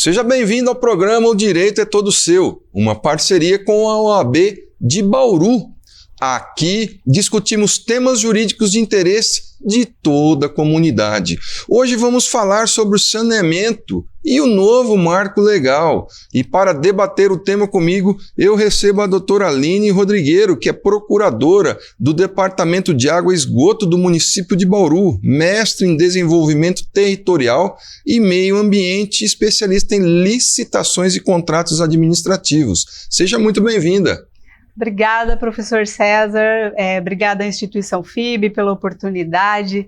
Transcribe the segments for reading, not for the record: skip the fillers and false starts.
Seja bem-vindo ao programa O Direito é Todo Seu, uma parceria com a OAB de Bauru. Aqui discutimos temas jurídicos de interesse de toda a comunidade. Hoje vamos falar sobre o saneamento e o novo marco legal. E para debater o tema comigo, eu recebo a doutora Aline Rodrigueiro, que é procuradora do Departamento de Água e Esgoto do município de Bauru, mestre em desenvolvimento territorial e meio ambiente, especialista em licitações e contratos administrativos. Seja muito bem-vinda. Obrigada, professor César, obrigada à instituição FIB pela oportunidade.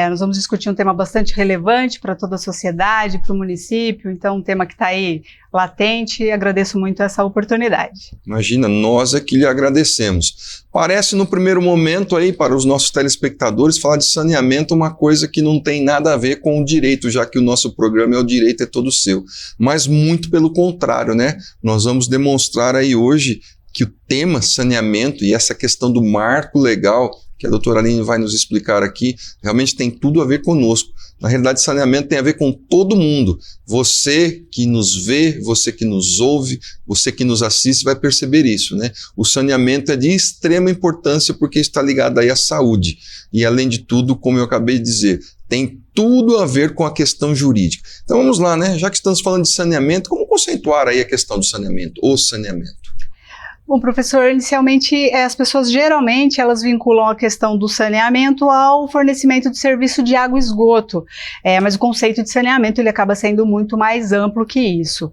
Nós vamos discutir um tema bastante relevante para toda a sociedade, para o município, então um tema que está aí latente e agradeço muito essa oportunidade. Imagina, nós é que lhe agradecemos. Parece no primeiro momento aí para os nossos telespectadores falar de saneamento uma coisa que não tem nada a ver com o direito, já que o nosso programa é O Direito é Todo Seu, mas muito pelo contrário, né? Nós vamos demonstrar aí hoje que o tema saneamento e essa questão do marco legal, que a doutora Aline vai nos explicar aqui, realmente tem tudo a ver conosco. Na realidade, saneamento tem a ver com todo mundo. Você que nos vê, você que nos ouve, você que nos assiste vai perceber isso, né? O saneamento é de extrema importância porque está ligado aí à saúde. E além de tudo, como eu acabei de dizer, tem tudo a ver com a questão jurídica. Então vamos lá, né? Já que estamos falando de saneamento, como conceituar aí a questão do saneamento, o saneamento? Bom, professor, inicialmente as pessoas geralmente elas vinculam a questão do saneamento ao fornecimento de serviço de água e esgoto, mas o conceito de saneamento ele acaba sendo muito mais amplo que isso.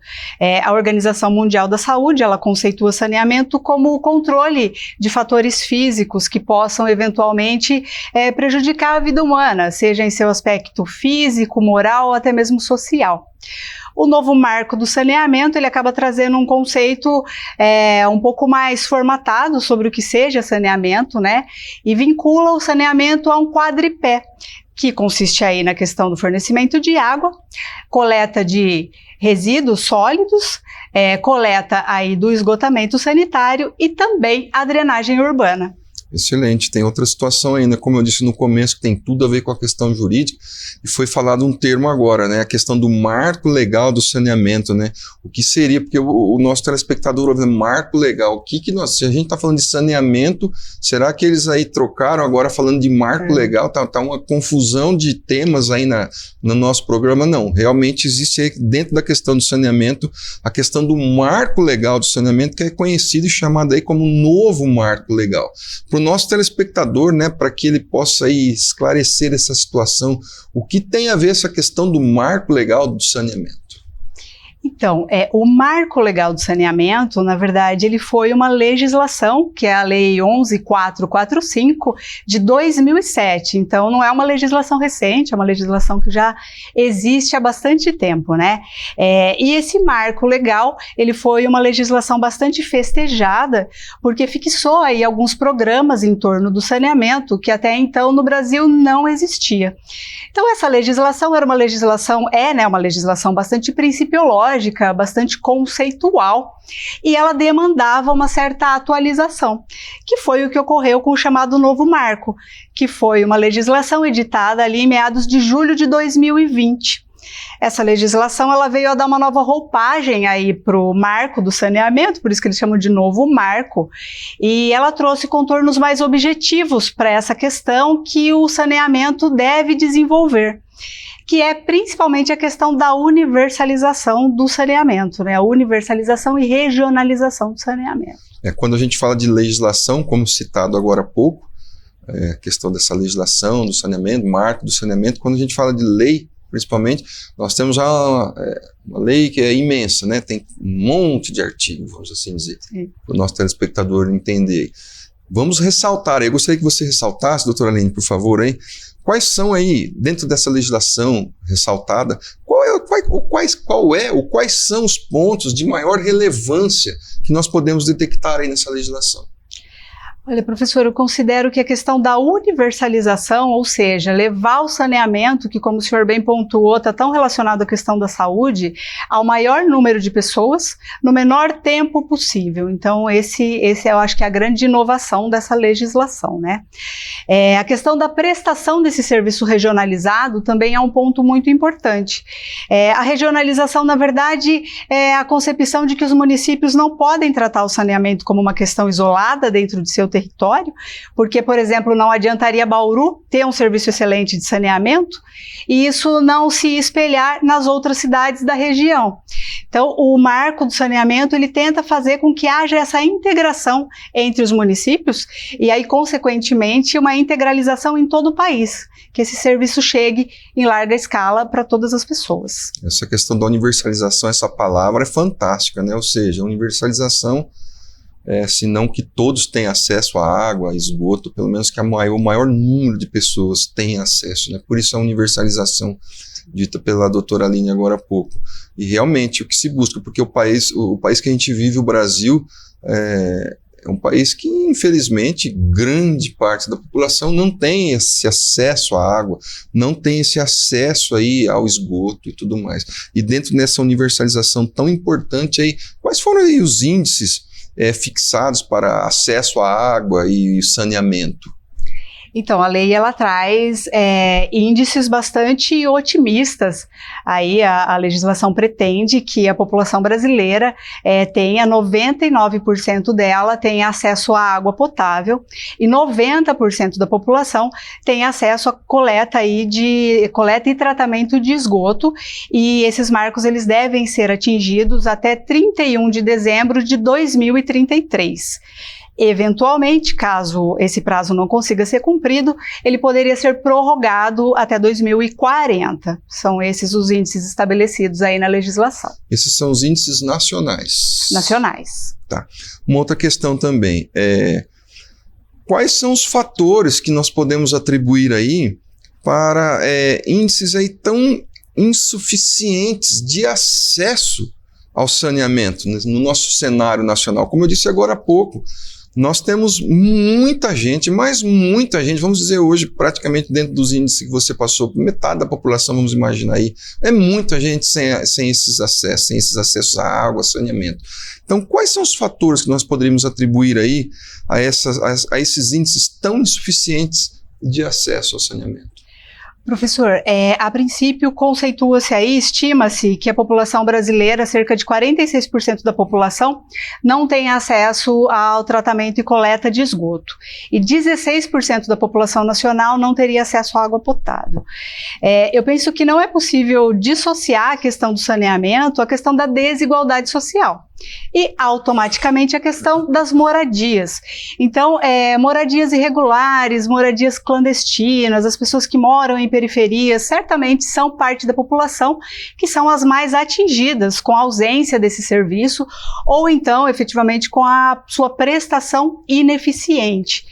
A Organização Mundial da Saúde ela conceitua saneamento como o controle de fatores físicos que possam eventualmente prejudicar a vida humana, seja em seu aspecto físico, moral ou até mesmo social. O novo marco do saneamento, ele acaba trazendo um conceito um pouco mais formatado sobre o que seja saneamento, né? E vincula o saneamento a um quadripé, que consiste aí na questão do fornecimento de água, coleta de resíduos sólidos, coleta aí do esgotamento sanitário e também a drenagem urbana. Excelente, tem outra situação ainda, como eu disse no começo, que tem tudo a ver com a questão jurídica, e foi falado um termo agora, né, a questão do marco legal do saneamento, né, o que seria, porque o nosso telespectador ouve marco legal, o que nós, se a gente está falando de saneamento, será que eles aí trocaram agora falando de marco legal, tá uma confusão de temas aí no nosso programa? Não, realmente existe aí dentro da questão do saneamento, a questão do marco legal do saneamento, que é conhecido e chamado aí como novo marco legal. Para o nosso telespectador, né, para que ele possa aí esclarecer essa situação, o que tem a ver essa questão do marco legal do saneamento? Então, o marco legal do saneamento, na verdade, ele foi uma legislação, que é a Lei 11.445 de 2007. Então, não é uma legislação recente, é uma legislação que já existe há bastante tempo, né? E esse marco legal, ele foi uma legislação bastante festejada, porque fixou aí alguns programas em torno do saneamento, que até então no Brasil não existia. Então, essa legislação era uma legislação, uma legislação bastante principiológica, bastante conceitual, e ela demandava uma certa atualização, que foi o que ocorreu com o chamado Novo Marco, que foi uma legislação editada ali em meados de julho de 2020. Essa legislação ela veio a dar uma nova roupagem aí para o marco do saneamento, por isso que eles chamam de novo marco, e ela trouxe contornos mais objetivos para essa questão que o saneamento deve desenvolver, que é principalmente a questão da universalização do saneamento, né? A universalização e regionalização do saneamento. Quando a gente fala de legislação, como citado agora há pouco, a questão dessa legislação, do saneamento, marco do saneamento, quando a gente fala de lei, principalmente, nós temos uma lei que é imensa, né? Tem um monte de artigos, vamos assim dizer, para o nosso telespectador entender. Vamos ressaltar, eu gostaria que você ressaltasse, doutora Aline, por favor, aí, quais são aí, dentro dessa legislação ressaltada, quais são os pontos de maior relevância que nós podemos detectar aí nessa legislação? Olha, professor, eu considero que a questão da universalização, ou seja, levar o saneamento, que como o senhor bem pontuou, está tão relacionado à questão da saúde, ao maior número de pessoas, no menor tempo possível. Então, esse eu acho que é a grande inovação dessa legislação, né? A questão da prestação desse serviço regionalizado também é um ponto muito importante. A regionalização, na verdade, é a concepção de que os municípios não podem tratar o saneamento como uma questão isolada dentro de seu território, porque, por exemplo, não adiantaria Bauru ter um serviço excelente de saneamento e isso não se espelhar nas outras cidades da região. Então, o marco do saneamento, ele tenta fazer com que haja essa integração entre os municípios e aí, consequentemente, uma integralização em todo o país, que esse serviço chegue em larga escala para todas as pessoas. Essa questão da universalização, essa palavra é fantástica, né? Ou seja, a universalização se não que todos tenham acesso à água, a esgoto, pelo menos que o maior número de pessoas tenha acesso, né? Por isso a universalização dita pela doutora Aline agora há pouco. E realmente o que se busca, porque o país que a gente vive, o Brasil, é um país que, infelizmente, grande parte da população não tem esse acesso à água, não tem esse acesso aí ao esgoto e tudo mais. E dentro dessa universalização tão importante aí, quais foram aí os índices fixados para acesso à água e saneamento? Então, a lei ela traz índices bastante otimistas. Aí a legislação pretende que a população brasileira tenha 99% dela tenha acesso à água potável e 90% da população tenha acesso à coleta e tratamento de esgoto. E esses marcos eles devem ser atingidos até 31 de dezembro de 2033. Eventualmente, caso esse prazo não consiga ser cumprido, ele poderia ser prorrogado até 2040. São esses os índices estabelecidos aí na legislação. Esses são os índices nacionais. Nacionais. Tá. Uma outra questão também quais são os fatores que nós podemos atribuir aí para índices aí tão insuficientes de acesso ao saneamento no nosso cenário nacional? Como eu disse agora há pouco, nós temos muita gente, mas muita gente, vamos dizer hoje, praticamente dentro dos índices que você passou, metade da população, vamos imaginar aí, muita gente sem esses acessos à água, saneamento. Então, quais são os fatores que nós poderíamos atribuir aí a esses índices tão insuficientes de acesso ao saneamento? Professor, a princípio conceitua-se aí, estima-se que a população brasileira, cerca de 46% da população, não tem acesso ao tratamento e coleta de esgoto. E 16% da população nacional não teria acesso à água potável. Eu penso que não é possível dissociar a questão do saneamento à questão da desigualdade social. E automaticamente a questão das moradias. Então, moradias irregulares, moradias clandestinas, as pessoas que moram em periferias, certamente são parte da população que são as mais atingidas com a ausência desse serviço ou então, efetivamente, com a sua prestação ineficiente.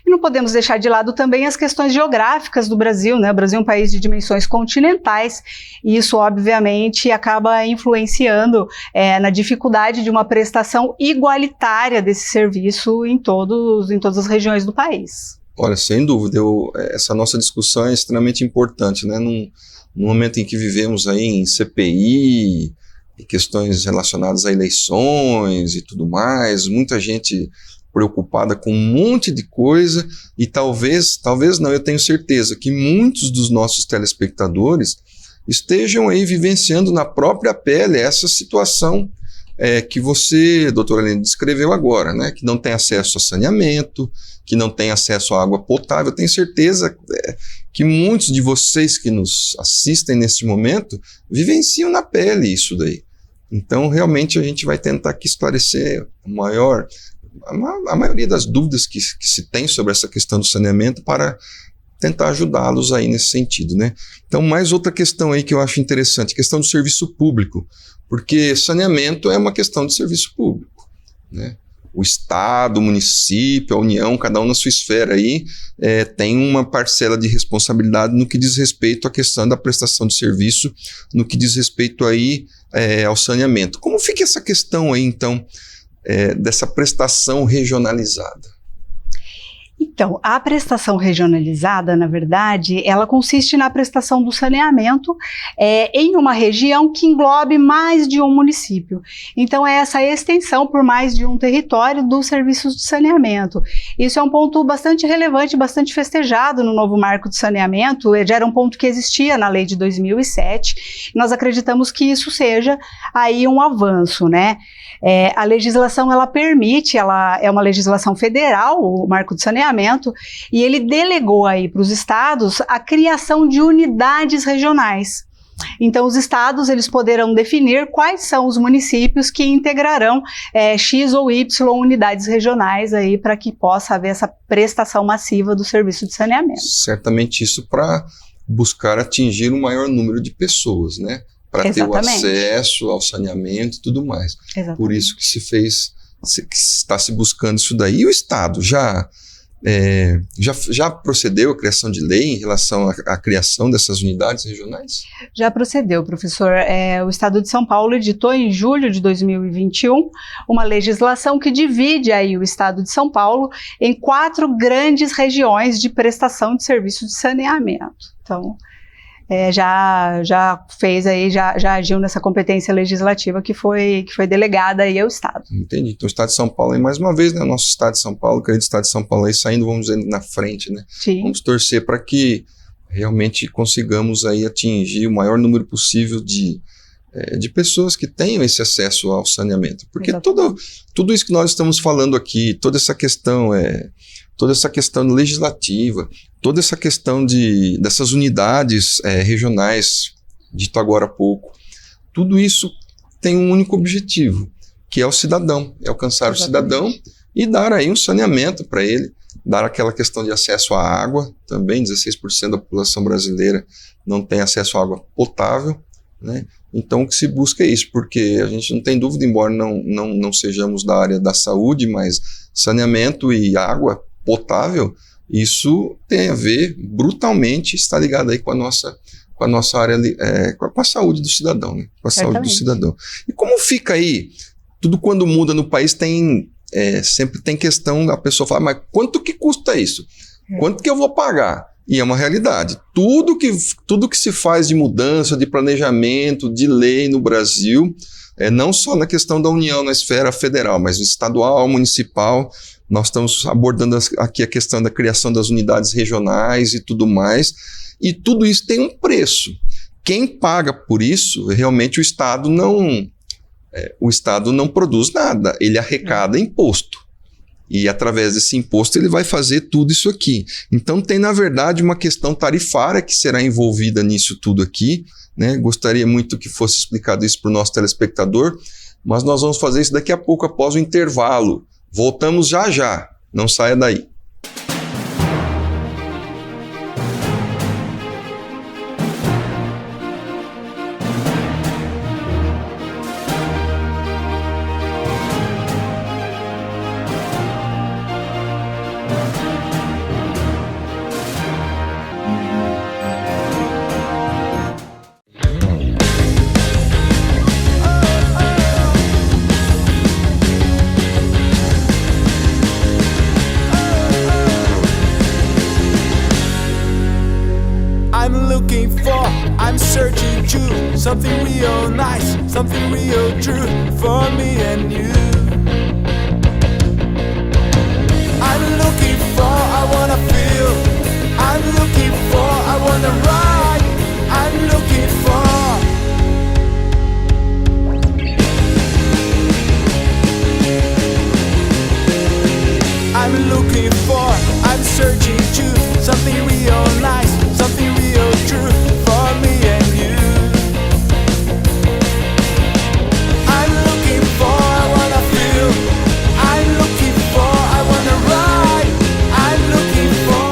E não podemos deixar de lado também as questões geográficas do Brasil, né? O Brasil é um país de dimensões continentais e isso, obviamente, acaba influenciando na dificuldade de uma prestação igualitária desse serviço em todas as regiões do país. Olha, sem dúvida, essa nossa discussão é extremamente importante, né? No momento em que vivemos aí em CPI, e questões relacionadas a eleições e tudo mais, muita gente preocupada com um monte de coisa e talvez não, eu tenho certeza que muitos dos nossos telespectadores estejam aí vivenciando na própria pele essa situação que você, doutora Aline, descreveu agora, né? Que não tem acesso a saneamento, que não tem acesso à água potável. Eu tenho certeza que muitos de vocês que nos assistem neste momento vivenciam na pele isso daí. Então, realmente, a gente vai tentar aqui esclarecer a maioria das dúvidas que se tem sobre essa questão do saneamento para tentar ajudá-los aí nesse sentido, né? Então, mais outra questão aí que eu acho interessante, a questão do serviço público, porque saneamento é uma questão de serviço público, né? O Estado, o município, a União, cada um na sua esfera aí, tem uma parcela de responsabilidade no que diz respeito à questão da prestação de serviço, no que diz respeito aí ao saneamento. Como fica essa questão aí, então, dessa prestação regionalizada? Então, a prestação regionalizada, na verdade, ela consiste na prestação do saneamento em uma região que englobe mais de um município. Então, é essa extensão por mais de um território dos serviços de saneamento. Isso é um ponto bastante relevante, bastante festejado no novo marco de saneamento, já era um ponto que existia na lei de 2007. Nós acreditamos que isso seja aí um avanço, né? A legislação, ela permite, ela é uma legislação federal, o marco de saneamento, e ele delegou aí para os estados a criação de unidades regionais. Então, os estados, eles poderão definir quais são os municípios que integrarão X ou Y unidades regionais aí para que possa haver essa prestação massiva do serviço de saneamento. Certamente isso para buscar atingir um maior número de pessoas, né? Para ter o acesso ao saneamento e tudo mais. Exatamente. Por isso que que está se buscando isso daí. E o Estado já procedeu à criação de lei em relação à criação dessas unidades regionais? Já procedeu, professor. O Estado de São Paulo editou em julho de 2021 uma legislação que divide aí o Estado de São Paulo em 4 grandes regiões de prestação de serviço de saneamento. Então, já fez aí, já agiu nessa competência legislativa que foi delegada aí ao Estado. Entendi. Então o Estado de São Paulo aí, mais uma vez, né, o nosso Estado de São Paulo, querido Estado de São Paulo aí saindo, vamos dizer, na frente, né? Sim. Vamos torcer para que realmente consigamos aí atingir o maior número possível de pessoas que tenham esse acesso ao saneamento. Porque tudo isso que nós estamos falando aqui, toda essa questão legislativa, toda essa questão dessas unidades regionais, dito agora há pouco, tudo isso tem um único objetivo, que é o cidadão, é alcançar o cidadão e dar aí um saneamento para ele, dar aquela questão de acesso à água, também 16% da população brasileira não tem acesso à água potável, né? Então o que se busca é isso, porque a gente não tem dúvida, embora não sejamos da área da saúde, mas saneamento e água potável, isso tem a ver, brutalmente, está ligado aí com a nossa área, com a saúde do cidadão, né? Com a saúde do cidadão. E como fica aí? Tudo quando muda no país sempre tem questão, a pessoa fala, mas quanto que custa isso? Quanto que eu vou pagar? E é uma realidade. Tudo que se faz de mudança, de planejamento, de lei no Brasil, não só na questão da União, na esfera federal, mas estadual, municipal. Nós estamos abordando aqui a questão da criação das unidades regionais e tudo mais. E tudo isso tem um preço. Quem paga por isso, realmente o Estado não produz nada, ele arrecada imposto. E através desse imposto ele vai fazer tudo isso aqui. Então tem, na verdade, uma questão tarifária que será envolvida nisso tudo aqui, né? Gostaria muito que fosse explicado isso para o nosso telespectador, mas nós vamos fazer isso daqui a pouco, após o intervalo. Voltamos já, não saia daí. I'm searching to something real nice, something real true for me and you. I'm looking for, I wanna feel. I'm looking for, I wanna ride. I'm looking for. I'm looking for, I'm searching to something real nice, something real true for me and you. I'm looking for, I wanna feel. I'm looking for, I wanna ride. I'm looking for.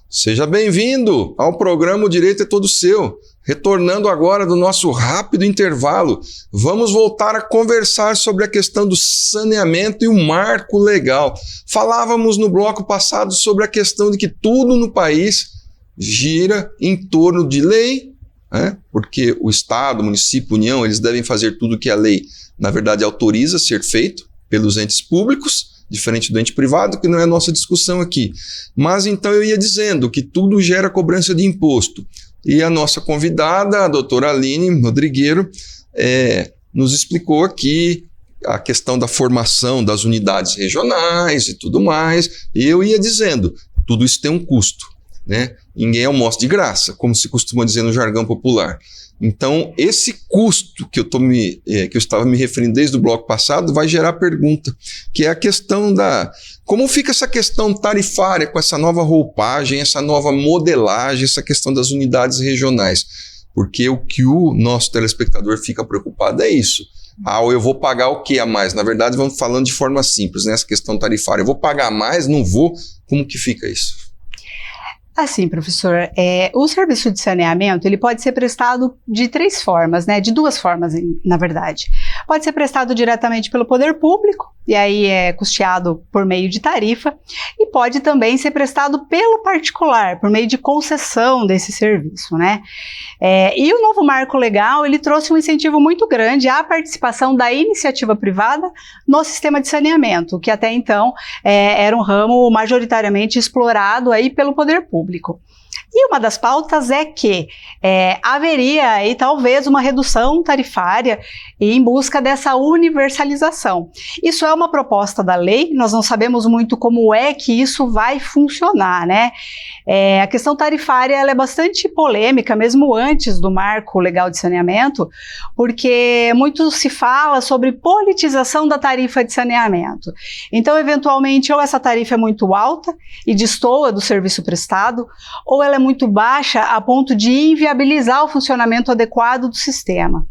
Seja bem-vindo ao programa O Direito é Todo Seu. retornando agora do nosso rápido intervalo, vamos voltar a conversar sobre a questão do saneamento e o marco legal. Falávamos no bloco passado sobre a questão de que tudo no país gira em torno de lei, né? Porque o Estado, o município, a União, eles devem fazer tudo que a lei, na verdade, autoriza ser feito pelos entes públicos, diferente do ente privado, que não é a nossa discussão aqui. Mas então eu ia dizendo que tudo gera cobrança de imposto. E a nossa convidada, a doutora Aline Rodrigueiro, nos explicou aqui a questão da formação das unidades regionais e tudo mais. E eu ia dizendo, tudo isso tem um custo, né? Ninguém almoça de graça, como se costuma dizer no jargão popular. Então, esse custo que eu estava me referindo desde o bloco passado vai gerar pergunta, que é a questão da... Como fica essa questão tarifária com essa nova roupagem, essa nova modelagem, essa questão das unidades regionais? Porque o que o nosso telespectador fica preocupado é isso. Eu vou pagar o que a mais? Na verdade, vamos falando de forma simples, né? Essa questão tarifária. Eu vou pagar mais? Não vou? Como que fica isso? Assim, professor, o serviço de saneamento ele pode ser prestado de 3 formas, né? De 2 formas, na verdade. Pode ser prestado diretamente pelo poder público, e aí é custeado por meio de tarifa, e pode também ser prestado pelo particular, por meio de concessão desse serviço, né? E o novo marco legal, ele trouxe um incentivo muito grande à participação da iniciativa privada no sistema de saneamento, que até então era um ramo majoritariamente explorado aí pelo poder público. E uma das pautas é que haveria aí talvez uma redução tarifária em busca dessa universalização. Isso é uma proposta da lei, nós não sabemos muito como é que isso vai funcionar, né? A questão tarifária ela é bastante polêmica, mesmo antes do marco legal de saneamento, porque muito se fala sobre politização da tarifa de saneamento. Então, eventualmente, ou essa tarifa é muito alta e destoa do serviço prestado, ou ela é muito baixa a ponto de inviabilizar o funcionamento adequado do sistema.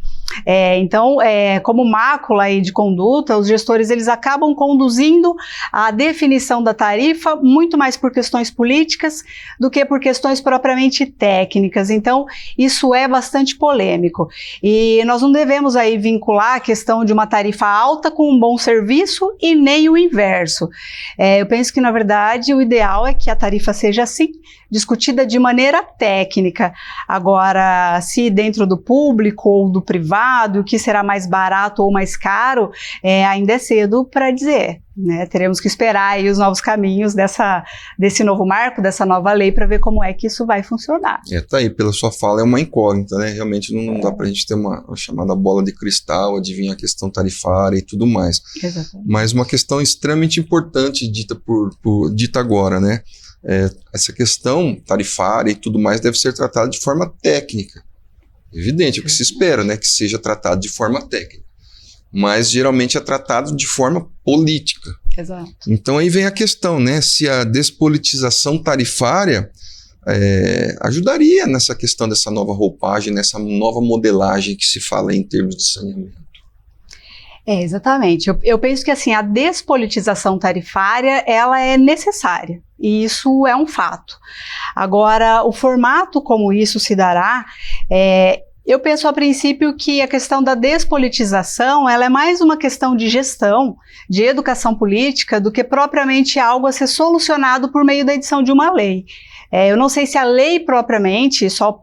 Então, como mácula aí de conduta, os gestores eles acabam conduzindo a definição da tarifa muito mais por questões políticas do que por questões propriamente técnicas. Então, isso é bastante polêmico. E nós não devemos aí vincular a questão de uma tarifa alta com um bom serviço e nem o inverso. Eu penso que, na verdade, o ideal é que a tarifa seja assim, discutida de maneira técnica. Agora, se dentro do público ou do privado, o que será mais barato ou mais caro, ainda é cedo para dizer, né? Teremos que esperar aí os novos caminhos desse novo marco, dessa nova lei, para ver como é que isso vai funcionar. Tá aí, pela sua fala, é uma incógnita, né? Realmente não dá para a gente ter uma chamada bola de cristal, adivinhar a questão tarifária e tudo mais. Exatamente. Mas uma questão extremamente importante dita agora, né? Essa questão tarifária e tudo mais deve ser tratada de forma técnica. Evidente, é o que se espera, né? Que seja tratado de forma técnica. Mas geralmente é tratado de forma política. Exato. Então aí vem a questão, né? Se a despolitização tarifária ajudaria nessa questão dessa nova roupagem, nessa nova modelagem que se fala em termos de saneamento. Exatamente. Eu penso que assim, a despolitização tarifária ela é necessária. E isso é um fato. Agora, o formato como isso se dará, eu penso a princípio que a questão da despolitização ela é mais uma questão de gestão, de educação política, do que propriamente algo a ser solucionado por meio da edição de uma lei. Eu não sei se a lei propriamente, só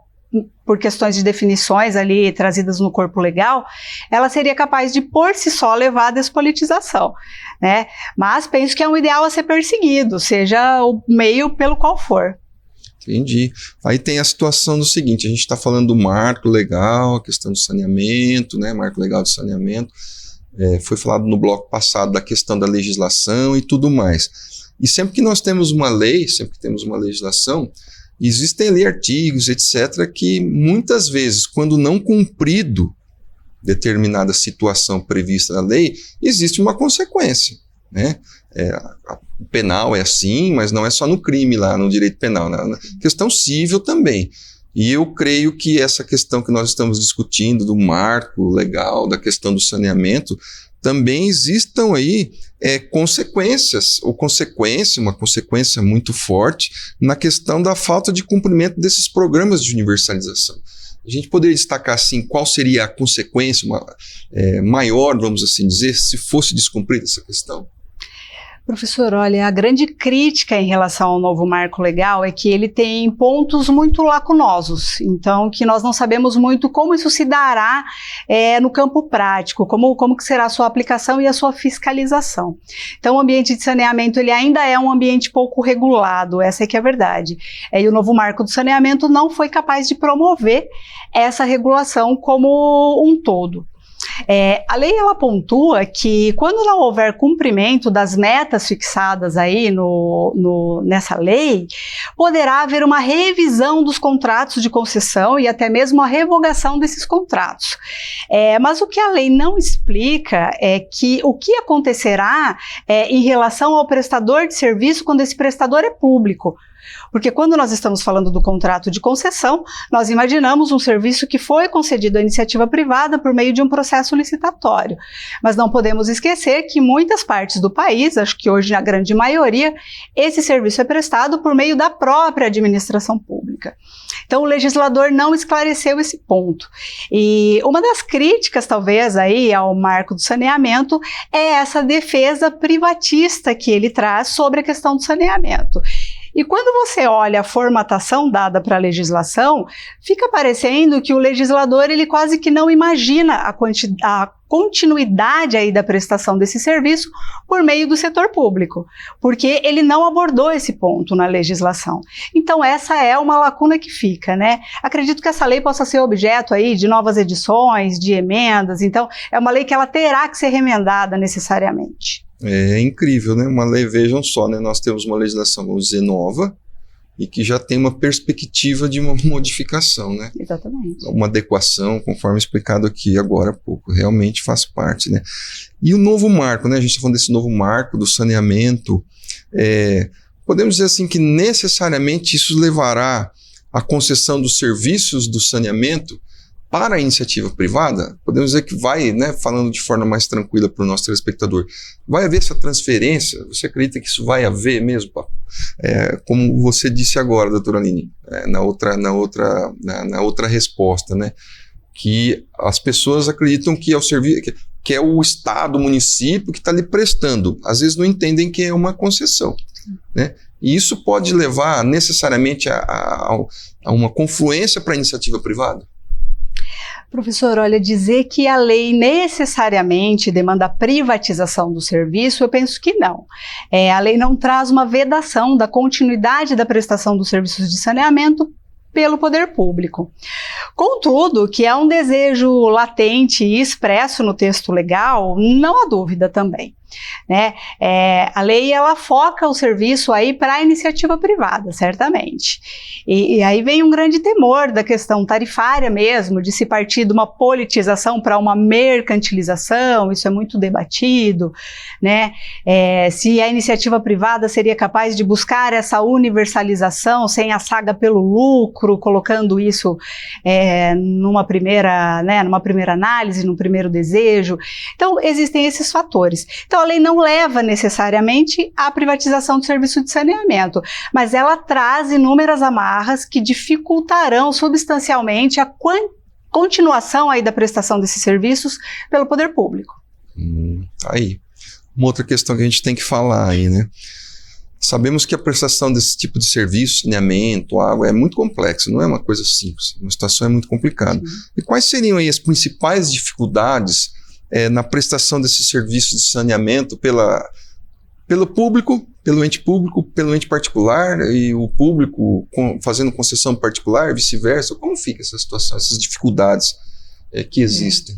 por questões de definições ali trazidas no corpo legal, ela seria capaz de por si só levar à despolitização, né? Mas penso que é um ideal a ser perseguido, seja o meio pelo qual for. Entendi. Aí tem a situação do seguinte, a gente está falando do marco legal, a questão do saneamento, né? Marco legal de saneamento, foi falado no bloco passado da questão da legislação e tudo mais. E sempre que nós temos uma lei, sempre que temos uma legislação, existem ali artigos, etc., que muitas vezes, quando não cumprido determinada situação prevista na lei, existe uma consequência, né? O penal é assim, mas não é só no crime lá, no direito penal, na questão civil também. E eu creio que essa questão que nós estamos discutindo do marco legal, da questão do saneamento, também existam aí consequências, ou uma consequência muito forte na questão da falta de cumprimento desses programas de universalização. A gente poderia destacar, assim, qual seria a consequência maior, vamos assim dizer, se fosse descumprida essa questão? Professor, olha, a grande crítica em relação ao novo marco legal é que ele tem pontos muito lacunosos, então que nós não sabemos muito como isso se dará no campo prático, como que será a sua aplicação e a sua fiscalização. Então o ambiente de saneamento ele ainda é um ambiente pouco regulado, essa é que é a verdade. E o novo marco do saneamento não foi capaz de promover essa regulação como um todo. A lei ela pontua que quando não houver cumprimento das metas fixadas aí nessa lei, poderá haver uma revisão dos contratos de concessão e até mesmo a revogação desses contratos. Mas o que a lei não explica é que o que acontecerá em relação ao prestador de serviço quando esse prestador é público. Porque quando nós estamos falando do contrato de concessão, nós imaginamos um serviço que foi concedido à iniciativa privada por meio de um processo licitatório. Mas não podemos esquecer que em muitas partes do país, acho que hoje na grande maioria, esse serviço é prestado por meio da própria administração pública. Então o legislador não esclareceu esse ponto. E uma das críticas, talvez, aí ao marco do saneamento é essa defesa privatista que ele traz sobre a questão do saneamento. E quando você olha a formatação dada para a legislação, fica parecendo que o legislador ele quase que não imagina a continuidade aí da prestação desse serviço por meio do setor público, porque ele não abordou esse ponto na legislação. Então essa é uma lacuna que fica, né? Acredito que essa lei possa ser objeto aí de novas edições, de emendas, então é uma lei que ela terá que ser remendada necessariamente. É incrível, né? Uma lei, vejam só, né? Nós temos uma legislação, vamos dizer, nova e que já tem uma perspectiva de uma modificação, né? Exatamente. Uma adequação, conforme explicado aqui agora há pouco, realmente faz parte, né? E o novo marco, né? A gente está falando desse novo marco do saneamento, podemos dizer assim que necessariamente isso levará à concessão dos serviços do saneamento para a iniciativa privada. Podemos dizer que vai, né, falando de forma mais tranquila para o nosso telespectador, vai haver essa transferência? Você acredita que isso vai haver mesmo? Como você disse agora, doutora Aline, na outra resposta, né, que as pessoas acreditam que é o serviço, que é o Estado, o município que está lhe prestando. Às vezes não entendem que é uma concessão, né? E isso pode levar necessariamente a uma confluência para a iniciativa privada? Professor, olha, dizer que a lei necessariamente demanda a privatização do serviço, eu penso que não. A lei não traz uma vedação da continuidade da prestação dos serviços de saneamento pelo poder público. Contudo, que é um desejo latente e expresso no texto legal, não há dúvida também. Né? A lei ela foca o serviço aí para a iniciativa privada, certamente. E aí vem um grande temor da questão tarifária mesmo, de se partir de uma politização para uma mercantilização, isso é muito debatido, né? Se a iniciativa privada seria capaz de buscar essa universalização sem a saga pelo lucro, colocando isso numa primeira análise, num primeiro desejo. Então, existem esses fatores. Então, a lei não leva necessariamente à privatização do serviço de saneamento, mas ela traz inúmeras amarras que dificultarão substancialmente a continuação aí da prestação desses serviços pelo poder público. Aí, uma outra questão que a gente tem que falar aí, né? Sabemos que a prestação desse tipo de serviço, saneamento, água, é muito complexo, não é uma coisa simples, uma situação é muito complicada. Sim. E quais seriam aí as principais dificuldades na prestação desses serviços de saneamento pelo público, pelo ente particular, e o público fazendo concessão particular, vice-versa? Como fica essa situação, essas dificuldades que existem?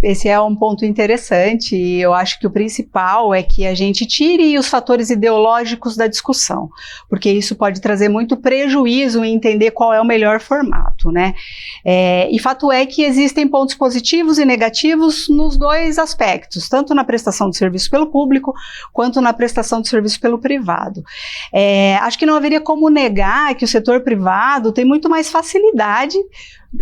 Esse é um ponto interessante e eu acho que o principal é que a gente tire os fatores ideológicos da discussão, porque isso pode trazer muito prejuízo em entender qual é o melhor formato, né? E fato é que existem pontos positivos e negativos nos dois aspectos, tanto na prestação de serviço pelo público, quanto na prestação de serviço pelo privado. Acho que não haveria como negar que o setor privado tem muito mais facilidade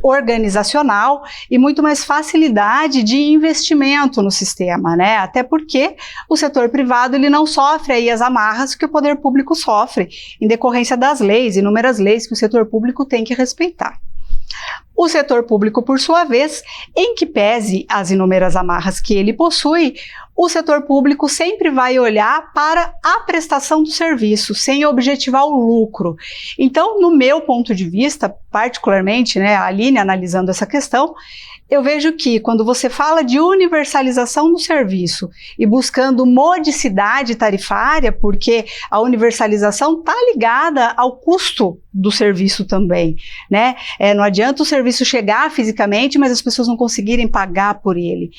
organizacional e muito mais facilidade de investimento no sistema, né? Até porque o setor privado ele não sofre aí as amarras que o poder público sofre em decorrência das leis, inúmeras leis que o setor público tem que respeitar. O setor público, por sua vez, em que pese as inúmeras amarras que ele possui, o setor público sempre vai olhar para a prestação do serviço, sem objetivar o lucro. Então, no meu ponto de vista, particularmente, né, a Aline analisando essa questão, eu vejo que quando você fala de universalização do serviço e buscando modicidade tarifária, porque a universalização está ligada ao custo do serviço também, né? Não adianta o serviço chegar fisicamente, mas as pessoas não conseguirem pagar por ele.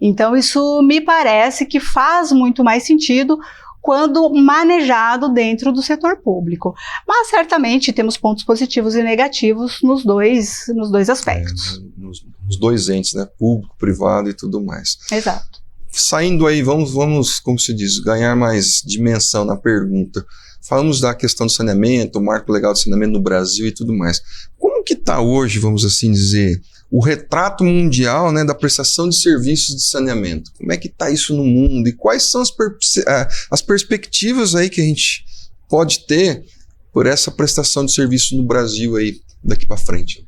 Então, isso me parece que faz muito mais sentido quando manejado dentro do setor público. Mas, certamente, temos pontos positivos e negativos nos dois aspectos. Nos dois entes, né? Público, privado e tudo mais. Exato. Saindo aí, vamos, como se diz, ganhar mais dimensão na pergunta. Falamos da questão do saneamento, o marco legal de saneamento no Brasil e tudo mais. Como que está hoje, vamos assim dizer, o retrato mundial, né, da prestação de serviços de saneamento? Como é que está isso no mundo? E quais são as perspectivas aí que a gente pode ter por essa prestação de serviço no Brasil aí daqui para frente?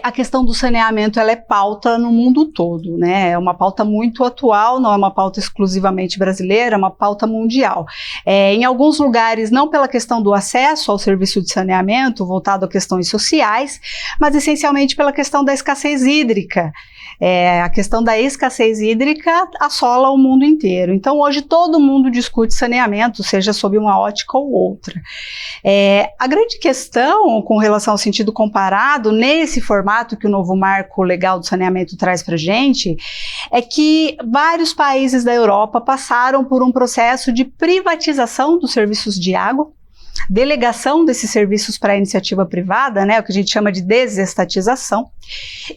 A questão do saneamento, ela é pauta no mundo todo, né? É uma pauta muito atual, não é uma pauta exclusivamente brasileira, é uma pauta mundial. Em alguns lugares, não pela questão do acesso ao serviço de saneamento, voltado a questões sociais, mas essencialmente pela questão da escassez hídrica. A questão da escassez hídrica assola o mundo inteiro. Então, hoje, todo mundo discute saneamento, seja sob uma ótica ou outra. A grande questão com relação ao sentido comparado, nesse formato que o novo marco legal do saneamento traz para a gente, é que vários países da Europa passaram por um processo de privatização dos serviços de água, delegação desses serviços para a iniciativa privada, né, o que a gente chama de desestatização.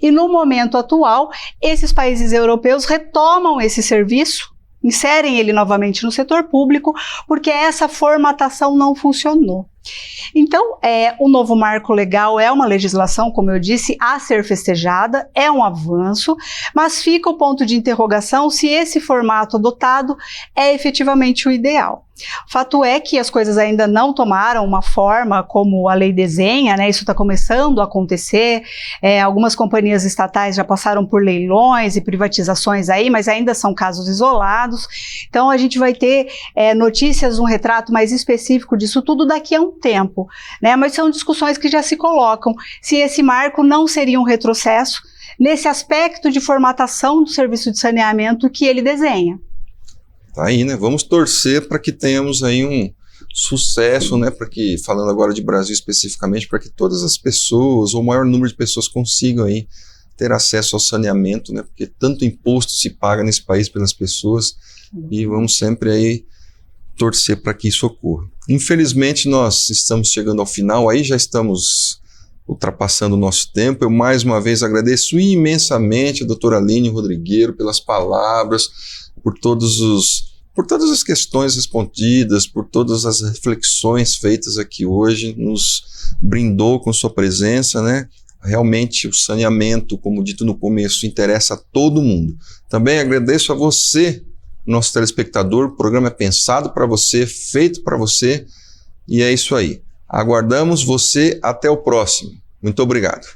E no momento atual, esses países europeus retomam esse serviço, inserem ele novamente no setor público, porque essa formatação não funcionou. Então, o novo marco legal é uma legislação, como eu disse, a ser festejada, é um avanço, mas fica o ponto de interrogação se esse formato adotado é efetivamente o ideal. Fato é que as coisas ainda não tomaram uma forma como a lei desenha, né? Isso está começando a acontecer. Algumas companhias estatais já passaram por leilões e privatizações aí, mas ainda são casos isolados. Então a gente vai ter notícias, um retrato mais específico disso tudo daqui a um tempo, né? Mas são discussões que já se colocam. Se esse marco não seria um retrocesso nesse aspecto de formatação do serviço de saneamento que ele desenha. Tá aí, né? Vamos torcer para que tenhamos aí um sucesso, né? Para que, falando agora de Brasil especificamente, para que todas as pessoas, ou o maior número de pessoas consigam aí ter acesso ao saneamento, né? Porque tanto imposto se paga nesse país pelas pessoas e vamos sempre aí torcer para que isso ocorra. Infelizmente, nós estamos chegando ao final, aí já estamos ultrapassando o nosso tempo. Eu mais uma vez agradeço imensamente a doutora Aline Rodrigueiro pelas palavras, por todas as questões respondidas, por todas as reflexões feitas aqui hoje, nos brindou com sua presença, né? Realmente o saneamento, como dito no começo, interessa a todo mundo. Também agradeço a você, nosso telespectador. O programa é pensado para você, feito para você, e é isso aí. Aguardamos você até o próximo. Muito obrigado.